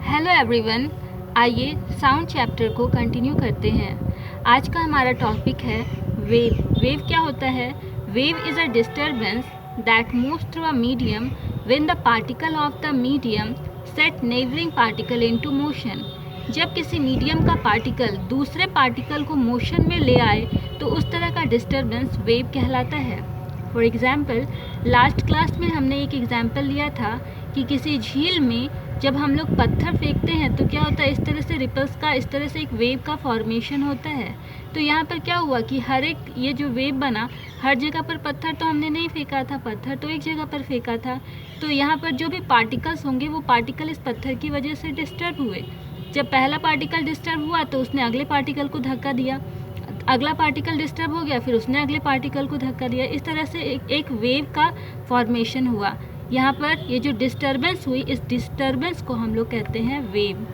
Hello everyone, आइए sound chapter को continue करते हैं। आज का हमारा टॉपिक है वेव। वेव क्या होता है? Wave is a disturbance that moves through a medium when the particle of the medium set neighbouring particle into motion. जब किसी मीडियम का पार्टिकल दूसरे पार्टिकल को मोशन में ले आए तो उस तरह का डिस्टर्बेंस वेव कहलाता है। फॉर एग्ज़ाम्पल, लास्ट क्लास में हमने एक एग्ज़ाम्पल लिया था कि किसी झील में जब हम लोग पत्थर फेंकते हैं तो क्या होता है, इस तरह से रिपल्स का, इस तरह से एक वेव का फॉर्मेशन होता है। तो यहाँ पर क्या हुआ कि हर एक ये जो वेव बना, हर जगह पर पत्थर तो हमने नहीं फेंका था, पत्थर तो एक जगह पर फेंका था। तो यहाँ पर जो भी पार्टिकल्स होंगे वो पार्टिकल इस पत्थर की वजह से डिस्टर्ब हुए। जब पहला पार्टिकल डिस्टर्ब हुआ तो उसने अगले पार्टिकल को धक्का दिया, अगला पार्टिकल डिस्टर्ब हो गया, फिर उसने अगले पार्टिकल को धक्का दिया। इस तरह से एक वेव का फॉर्मेशन हुआ। यहाँ पर ये जो डिस्टर्बेंस हुई, इस डिस्टर्बेंस को हम लोग कहते हैं वेव।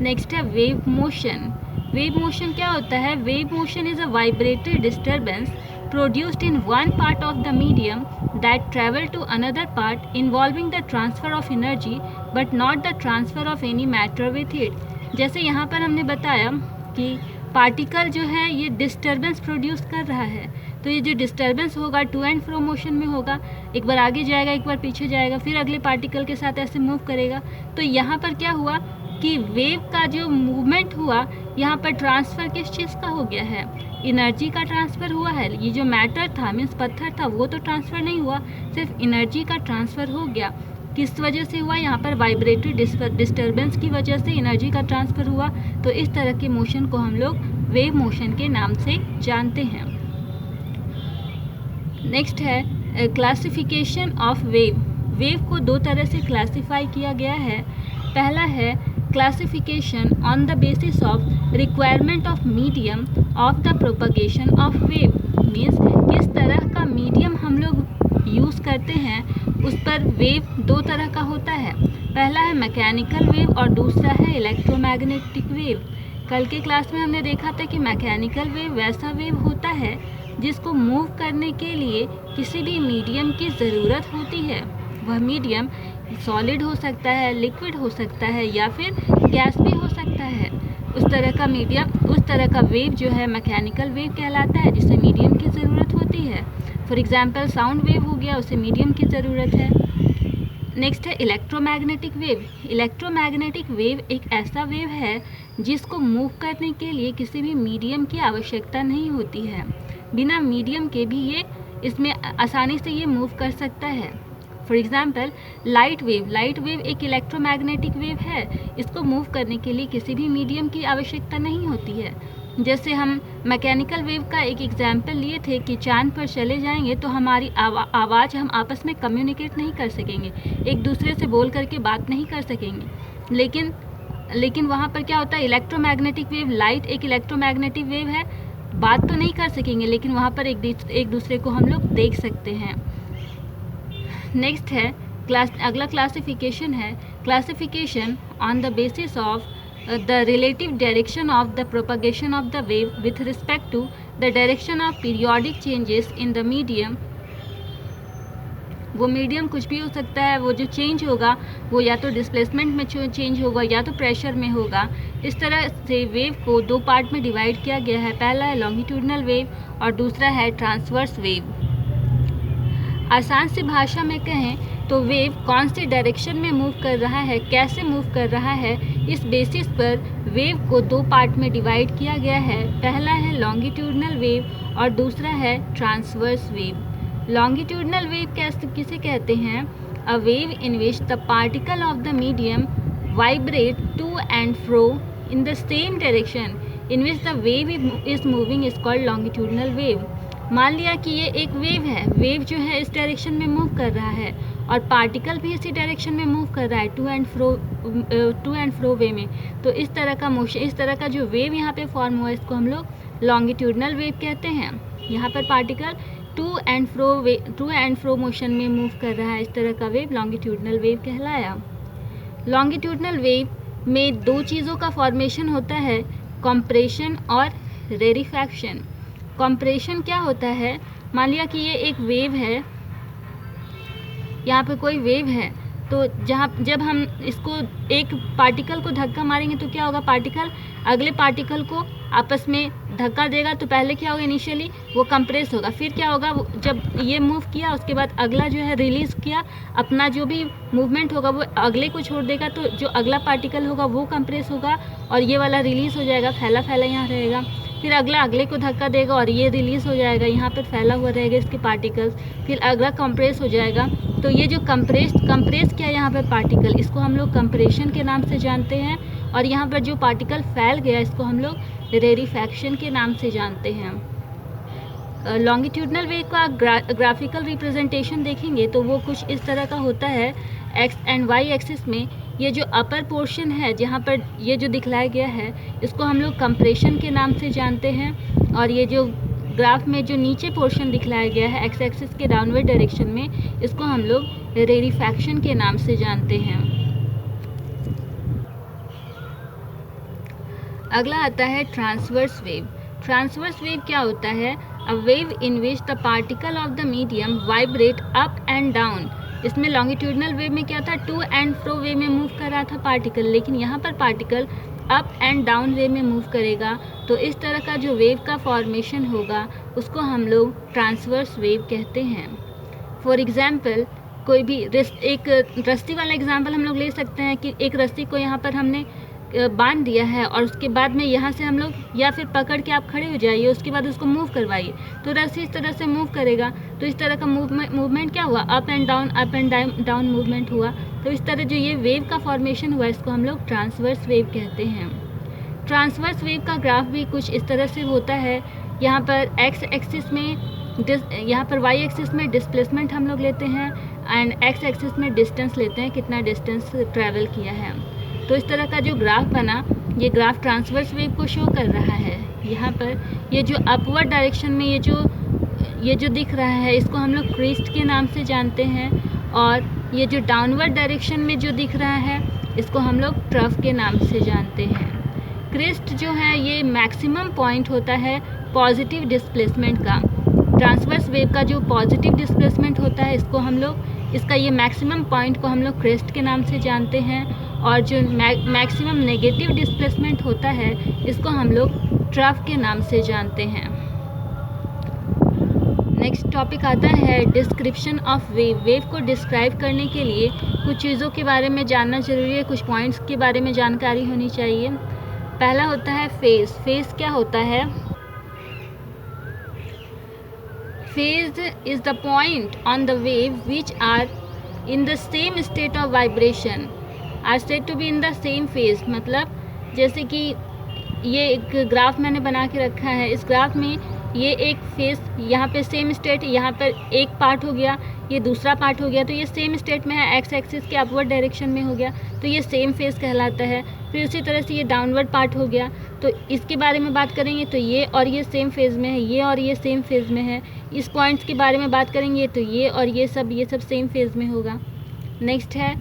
नेक्स्ट है वेव मोशन। वेव मोशन क्या होता है? Wave motion is a vibratory disturbance produced in one part of the medium that travel to another part involving the transfer of energy but not the transfer of any matter with it। जैसे यहाँ पर हमने बताया कि particle जो है ये disturbance produce कर रहा है, तो ये जो डिस्टर्बेंस होगा टू एंड फ्रो मोशन में होगा, एक बार आगे जाएगा, एक बार पीछे जाएगा, फिर अगले पार्टिकल के साथ ऐसे मूव करेगा। तो यहाँ पर क्या हुआ कि वेव का जो मूवमेंट हुआ, यहाँ पर ट्रांसफ़र किस चीज़ का हो गया है? एनर्जी का ट्रांसफ़र हुआ है। ये जो मैटर था, मीन्स पत्थर था, वो तो ट्रांसफ़र नहीं हुआ, सिर्फ एनर्जी का ट्रांसफ़र हो गया। किस वजह से हुआ? यहाँ पर वाइब्रेटरी डिस्टर्बेंस की वजह से एनर्जी का ट्रांसफ़र हुआ। तो इस तरह के मोशन को हम लोग वेव मोशन के नाम से जानते हैं। नेक्स्ट है क्लासिफिकेशन ऑफ वेव। वेव को दो तरह से क्लासिफाई किया गया है। पहला है classification on the basis of requirement of medium of the propagation of wave. Means किस तरह का मीडियम हम लोग यूज़ करते हैं, उस पर वेव दो तरह का होता है। पहला है मैकेनिकल वेव और दूसरा है इलेक्ट्रोमैग्नेटिक वेव। कल के क्लास में हमने देखा था कि मैकेनिकल वेव वैसा वेव होता है जिसको मूव करने के लिए किसी भी मीडियम की ज़रूरत होती है। वह मीडियम सॉलिड हो सकता है, लिक्विड हो सकता है या फिर गैस भी हो सकता है। उस तरह का मीडियम, उस तरह का वेव जो है मैकेनिकल वेव कहलाता है, जिसे मीडियम की ज़रूरत होती है। फॉर एग्जांपल साउंड वेव हो गया, उसे मीडियम की ज़रूरत है। नेक्स्ट है इलेक्ट्रोमैग्नेटिक वेव। इलेक्ट्रोमैग्नेटिक वेव एक ऐसा वेव है जिसको मूव करने के लिए किसी भी मीडियम की आवश्यकता नहीं होती है। बिना मीडियम के भी ये इसमें आसानी से ये मूव कर सकता है। For example light wave. Light wave एक इलेक्ट्रोमैग्नेटिक वेव है। इसको मूव करने के लिए किसी भी मीडियम की आवश्यकता नहीं होती है। जैसे हम मैकेनिकल वेव का एक एग्जाम्पल लिए थे कि चांद पर चले जाएंगे तो हमारी आवाज़ हम आपस में कम्युनिकेट नहीं कर सकेंगे, एक दूसरे से बोल करके बात नहीं कर सकेंगे। लेकिन वहाँ पर क्या होता है, इलेक्ट्रोमैग्नेटिक वेव, लाइट एक इलेक्ट्रोमैग्नेटिक वेव है, बात तो नहीं कर सकेंगे लेकिन वहाँ पर एक दूसरे को हम लोग देख सकते हैं। नेक्स्ट है अगला क्लासिफिकेशन है classification on the basis of the relative direction of the propagation of the wave with respect to the direction of periodic changes in the medium। वो मीडियम कुछ भी हो सकता है, वो जो चेंज होगा वो या तो डिस्प्लेसमेंट में चेंज होगा या तो प्रेशर में होगा। इस तरह से वेव को दो पार्ट में डिवाइड किया गया है। पहला है लॉन्गिट्यूडनल वेव और दूसरा है ट्रांसवर्स वेव। आसान सी भाषा में कहें तो वेव कौन से डायरेक्शन में मूव कर रहा है, कैसे मूव कर रहा है, इस बेसिस पर वेव को दो पार्ट में डिवाइड किया गया है। पहला है लॉन्गिट्यूडनल वेव और दूसरा है ट्रांसवर्स वेव। लॉन्गिट्यूडनल वेव किसे कहते हैं? A wave in which the particle of the medium vibrate to and fro in the same direction in which the wave is moving is called longitudinal wave. मान लिया कि ये एक wave है, wave जो है इस डायरेक्शन में मूव कर रहा है और पार्टिकल भी इसी डायरेक्शन में मूव कर रहा है, टू एंड फ्रो वे में। तो इस तरह का मोशन, इस तरह का जो वेव यहाँ पे फॉर्म हुआ, इसको हम लोग लॉन्गिट्यूडनल वेव कहते हैं। यहाँ पर particle to and fro motion में मूव कर रहा है, इस तरह का वेव लॉन्गिट्यूडनल वेव कहलाया। लॉन्गिट्यूडनल वेव में दो चीज़ों का फॉर्मेशन होता है, कॉम्प्रेशन और रेरिफैक्शन। कॉम्प्रेशन क्या होता है? मान लिया कि ये एक वेव है, यहाँ पे कोई वेव है, तो जब हम इसको एक पार्टिकल को धक्का मारेंगे तो क्या होगा, पार्टिकल अगले पार्टिकल को आपस में धक्का देगा। तो पहले क्या होगा, इनिशियली वो कंप्रेस होगा, फिर क्या होगा, जब ये मूव किया उसके बाद अगला जो है रिलीज़ किया, अपना जो भी मूवमेंट होगा वो अगले को छोड़ देगा, तो जो अगला पार्टिकल होगा वो कंप्रेस होगा और ये वाला रिलीज़ हो जाएगा, फैला फैला यहाँ रहेगा। फिर अगला अगले को धक्का देगा और ये रिलीज़ हो जाएगा, यहाँ पर फैला हुआ रहेगा इसके पार्टिकल्स। फिर अगला कंप्रेस हो जाएगा। तो ये जो कंप्रेस किया यहाँ पर पार्टिकल, इसको हम लोग कंप्रेशन के नाम से जानते हैं। और यहाँ पर जो पार्टिकल फैल गया इसको हम लोग रेरिफैक्शन के नाम से जानते हैं। लॉन्गिट्यूडनल वेव का ग्राफिकल रिप्रेजेंटेशन देखेंगे तो वो कुछ इस तरह का होता है। एक्स एंड वाई एक्सिस में ये जो अपर पोर्शन है, जहाँ पर ये जो दिखलाया गया है, इसको हम लोग कंप्रेशन के नाम से जानते हैं। और ये जो ग्राफ में जो नीचे पोर्शन दिखलाया गया है एक्स एक्सिस के डाउनवर्ड डायरेक्शन में, इसको हम लोग रेरिफैक्शन के नाम से जानते हैं। अगला आता है ट्रांसवर्स वेव। ट्रांसवर्स वेव क्या होता है, अ wave in which the particle of the medium vibrate up and down. इसमें लॉन्गिट्यूडनल वेव में क्या था, टू एंड फ्रो वे में मूव कर रहा था पार्टिकल, लेकिन यहाँ पर पार्टिकल अप एंड डाउन वे में मूव करेगा। तो इस तरह का जो वेव का फॉर्मेशन होगा उसको हम लोग ट्रांसवर्स वेव कहते हैं। फॉर एग्जाम्पल, कोई भी एक रस्सी वाला एग्जाम्पल हम लोग ले सकते हैं कि एक रस्सी को यहाँ पर हमने बांध दिया है और उसके बाद में यहाँ से हम लोग, या फिर पकड़ के आप खड़े हो जाइए, उसके बाद उसको मूव करवाइए तो रस्सी इस तरह से मूव करेगा। तो इस तरह का मूवमेंट क्या हुआ, अप एंड डाउन मूवमेंट हुआ। तो इस तरह जो ये वेव का फॉर्मेशन हुआ इसको हम लोग ट्रांसवर्स वेव कहते हैं। ट्रांसवर्स वेव का ग्राफ भी कुछ इस तरह से होता है। यहाँ पर एक्स एक्सिस में यहाँ पर वाई एक्सिस में डिस्प्लेसमेंट हम लोग लेते हैं एंड एक्स एक्सिस में डिस्टेंस लेते हैं, कितना डिस्टेंस ट्रैवल किया है। तो इस तरह का जो ग्राफ बना, ये ग्राफ ट्रांसवर्स वेव को शो कर रहा है। यहाँ पर ये जो अपवर्ड डायरेक्शन में ये जो दिख रहा है इसको हम लोग क्रीस्ट के नाम से जानते हैं। और ये जो डाउनवर्ड डायरेक्शन में जो दिख रहा है इसको हम लोग ट्रफ के नाम से जानते हैं। क्रीस्ट जो है ये मैक्सिमम पॉइंट होता है पॉजिटिव डिस्प्लेसमेंट का। ट्रांसवर्स वेव का जो पॉजिटिव डिस्प्लेसमेंट होता है इसको हम लोग, इसका ये मैक्सिमम पॉइंट को हम लोग क्रेस्ट के नाम से जानते हैं। और जो मैक्सिमम नेगेटिव डिस्प्लेसमेंट होता है इसको हम लोग ट्रफ के नाम से जानते हैं। नेक्स्ट टॉपिक आता है डिस्क्रिप्शन ऑफ वेव। वेव को डिस्क्राइब करने के लिए कुछ चीज़ों के बारे में जानना जरूरी है, कुछ पॉइंट्स के बारे में जानकारी होनी चाहिए। पहला होता है फेज। फेज क्या होता है, phase is the point on the wave which are in the same state of vibration are said to be in the same phase। मतलब जैसे कि ये एक ग्राफ मैंने बना के रखा है, इस ग्राफ में ये एक फेस, यहाँ पे सेम स्टेट, यहाँ पर एक पार्ट हो गया, ये दूसरा पार्ट हो गया, तो ये सेम स्टेट में है, एक्स एक्सिस के अपवर्ड डायरेक्शन में हो गया, तो ये सेम फेस कहलाता है। फिर उसी तरह से ये डाउनवर्ड पार्ट हो गया, तो इसके बारे में बात करेंगे तो ये और ये सेम फेज़ में है, ये और ये सेम फेज़ में है। इस पॉइंट्स के बारे में बात करेंगे तो ये और ये सब सेम फेज़ में होगा। नेक्स्ट है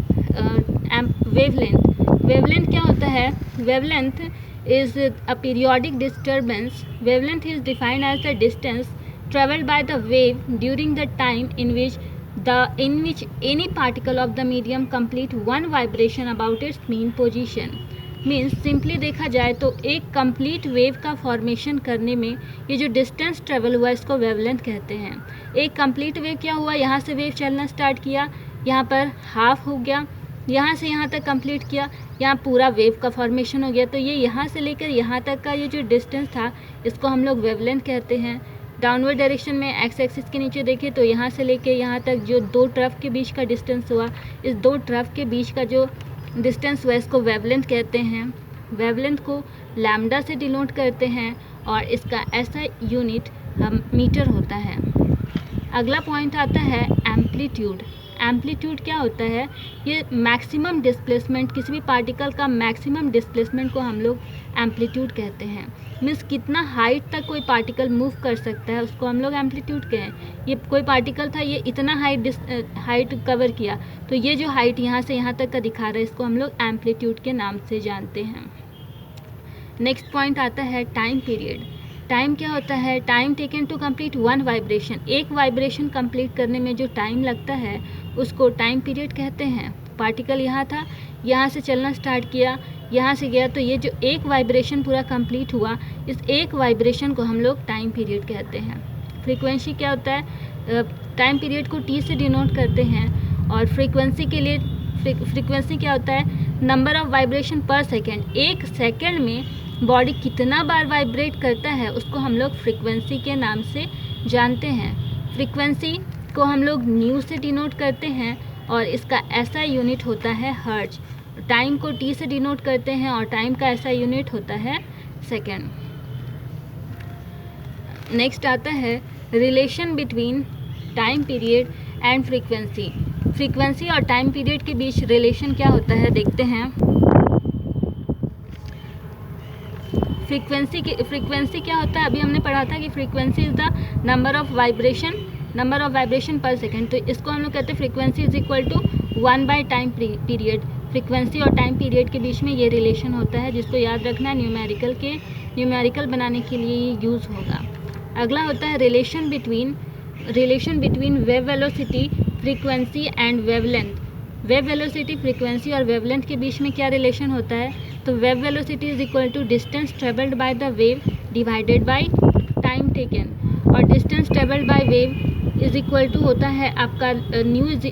वेवलेंथ। वेवलेंथ क्या होता है, wavelength is a periodic disturbance. Wavelength is defined as the distance traveled by the wave during the time in which any particle of the medium complete one vibration about its mean position. Means simply देखा जाए तो एक complete wave का formation करने में ये जो distance travel हुआ इसको वेवलेंथ कहते हैं। एक कंप्लीट वेव क्या हुआ, यहाँ से वेव चलना स्टार्ट किया, यहाँ पर हाफ हो गया, यहाँ से यहाँ तक कंप्लीट किया, यहाँ पूरा वेव का फॉर्मेशन हो गया, तो ये यहाँ से लेकर यहाँ तक का ये जो डिस्टेंस था इसको हम लोग वेवलेंथ कहते हैं। डाउनवर्ड डायरेक्शन में एक्स एक्सिस के नीचे देखें तो यहाँ से लेकर यहाँ तक जो दो ट्रफ के बीच का डिस्टेंस हुआ, इस दो ट्रफ के बीच का जो डिस्टेंस हुआ इसको वेवलेंथ कहते हैं। वेवलेंथ को लैम्डा से डिनोट करते हैं और इसका ऐसा यूनिट मीटर होता है। अगला पॉइंट आता है एम्पलीट्यूड। एम्पलीट्यूड क्या होता है, ये मैक्सिमम डिस्प्लेसमेंट, किसी भी पार्टिकल का मैक्सिमम डिस्प्लेसमेंट को हम लोग एम्पलीट्यूड कहते हैं। मीन्स कितना हाइट तक कोई पार्टिकल मूव कर सकता है उसको हम लोग एम्पलीट्यूड कहें। ये कोई पार्टिकल था, ये इतना हाइट कवर किया, तो ये जो हाइट यहाँ से यहाँ तक का दिखा रहा है इसको हम लोग एम्पलीट्यूड के नाम से जानते हैं। नेक्स्ट पॉइंट आता है टाइम पीरियड। टाइम क्या होता है, time taken to complete one vibration. एक वाइब्रेशन कंप्लीट करने में जो टाइम लगता है उसको टाइम पीरियड कहते हैं। पार्टिकल यहाँ था, यहाँ से चलना स्टार्ट किया, यहाँ से गया, तो ये जो एक वाइब्रेशन पूरा कंप्लीट हुआ, इस एक वाइब्रेशन को हम लोग टाइम पीरियड कहते हैं। फ्रीक्वेंसी क्या होता है, टाइम पीरियड को टी से डिनोट करते हैं, और फ्रीक्वेंसी के लिए फ्रीक्वेंसी क्या होता है, number of vibration per second. एक सेकेंड में बॉडी कितना बार वाइब्रेट करता है उसको हम लोग फ्रीक्वेंसी के नाम से जानते हैं। फ्रीक्वेंसी को हम लोग न्यू से डिनोट करते हैं और इसका ऐसा यूनिट होता है हर्ट्ज। टाइम को टी से डिनोट करते हैं और टाइम का ऐसा यूनिट होता है सेकेंड। नेक्स्ट आता है relation between time period and frequency. Frequency और टाइम पीरियड के बीच रिलेशन क्या होता है देखते हैं। फ्रीक्वेंसी क्या होता है, अभी हमने पढ़ा था कि frequency is the number of vibration per second. तो इसको हम लोग कहते हैं frequency is equal to 1 by time period. Frequency और टाइम पीरियड के बीच में ये रिलेशन होता है, जिसको याद रखना है, न्यूमेरिकल बनाने के लिए ये यूज़ होगा। अगला होता है relation between wave velocity, frequency and wavelength. Wave velocity, frequency और वेवलेंथ के बीच में क्या रिलेशन होता है, तो wave velocity is equal to distance travelled by the wave divided by time taken, और distance travelled by wave is equal to होता है आपका न्यू इज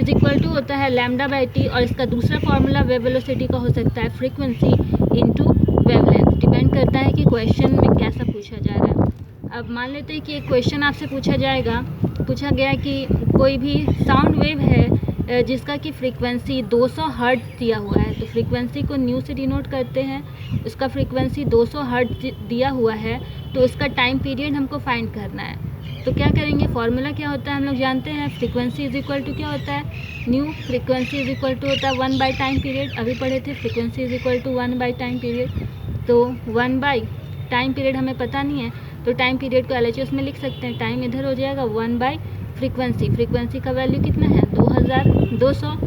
इक्वल टू होता है लैम्डा बाय टी, और इसका दूसरा फार्मूला वेव वेलोसिटी का हो सकता है फ्रीक्वेंसी इंटू वेवलेंथ। डिपेंड करता है कि क्वेश्चन में कैसा पूछा जा रहा है। अब मान लेते हैं कि एक क्वेश्चन आपसे पूछा गया कि कोई भी साउंड वेव है जिसका कि फ्रीक्वेंसी 200 हर्ट्ज दिया हुआ है, तो फ्रीक्वेंसी को न्यू से डिनोट करते हैं, उसका फ्रीक्वेंसी 200 हर्ट्ज दिया हुआ है, तो उसका टाइम पीरियड हमको फाइंड करना है। तो क्या करेंगे, फॉर्मूला क्या होता है हम लोग जानते हैं, फ्रीक्वेंसी इज इक्वल टू क्या होता है, nu, frequency is equal to होता है 1 बाई टाइम पीरियड। अभी पढ़े थे frequency is equal to 1 by time period, तो 1 बाई टाइम पीरियड हमें पता नहीं है, तो टाइम पीरियड को LHS में लिख सकते हैं। टाइम इधर हो जाएगा 1 बाई फ्रीक्वेंसी का वैल्यू कितना है 2200,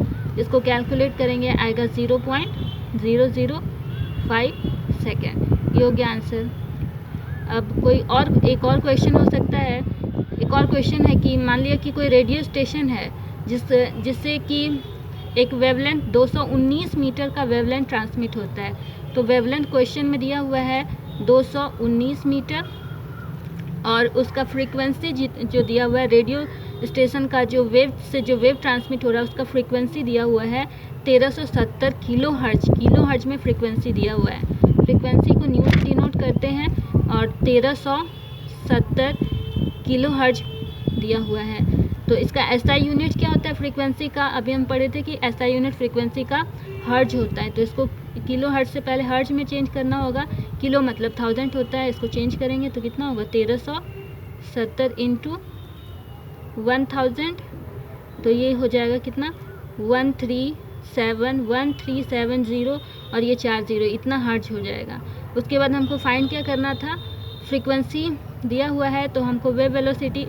इसको कैलकुलेट करेंगे आएगा 0.005 सेकेंड। ये हो गया आंसर। अब एक और क्वेश्चन हो सकता है। एक और क्वेश्चन है कि मान लिया कि कोई रेडियो स्टेशन है जिससे कि एक वेवलेंथ 219 मीटर का वेवलेंथ ट्रांसमिट होता है। तो वेवलेंथ क्वेश्चन में दिया हुआ है 219 मीटर, और उसका फ्रीक्वेंसी जो दिया हुआ है रेडियो स्टेशन का जो वेव ट्रांसमिट हो रहा है उसका फ्रीक्वेंसी दिया हुआ है 1370 किलो हर्ट्ज में फ्रीक्वेंसी दिया हुआ है। फ्रीक्वेंसी को न्यू से डिनोट करते हैं और 1370 किलो हर्ट्ज दिया हुआ है। तो इसका SI यूनिट क्या होता है फ्रीक्वेंसी का, अभी हम पढ़े थे कि SI यूनिट फ्रीक्वेंसी का हर्ट्ज होता है। तो इसको किलो हर्ट्ज से पहले हर्ट्ज में चेंज करना होगा, किलो मतलब 1000 होता है, इसको चेंज करेंगे तो कितना होगा 1370 इंटू 1000, तो ये हो जाएगा कितना 1370 और ये 40, इतना हर्ट्ज हो जाएगा। उसके बाद हमको फाइंड क्या करना था, फ्रीक्वेंसी दिया हुआ है तो हमको वेव वेलोसिटी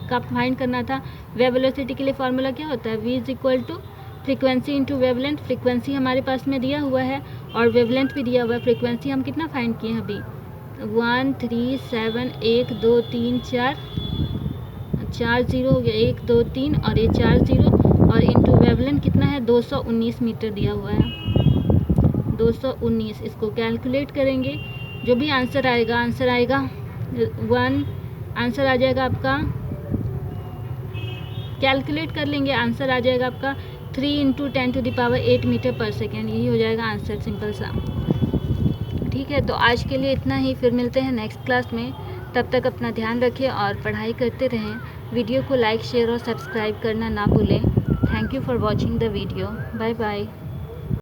का फाइंड करना था। वेव वेलोसिटी के लिए फार्मूला क्या होता है, v is equal to frequency into wavelength. Frequency हमारे पास में दिया हुआ है और वेवलेंथ भी दिया हुआ है। फ्रीक्वेंसी हम कितना फाइंड किए हैं अभी 1371234 हो गया, 1 2 3 और ये 40, और इंटू वेवलेंथ कितना है 219 मीटर दिया हुआ है 219। इसको कैलकुलेट करेंगे, जो भी आंसर आएगा आंसर आ जाएगा आपका, कैलकुलेट कर लेंगे, आंसर आ जाएगा आपका 3 × 10⁸ मीटर पर सेकेंड। यही हो जाएगा आंसर, सिंपल सा। ठीक है, तो आज के लिए इतना ही, फिर मिलते हैं नेक्स्ट क्लास में। तब तक अपना ध्यान रखें और पढ़ाई करते रहें। वीडियो को लाइक शेयर और सब्सक्राइब करना ना भूलें। Thank you for watching the video. Bye bye.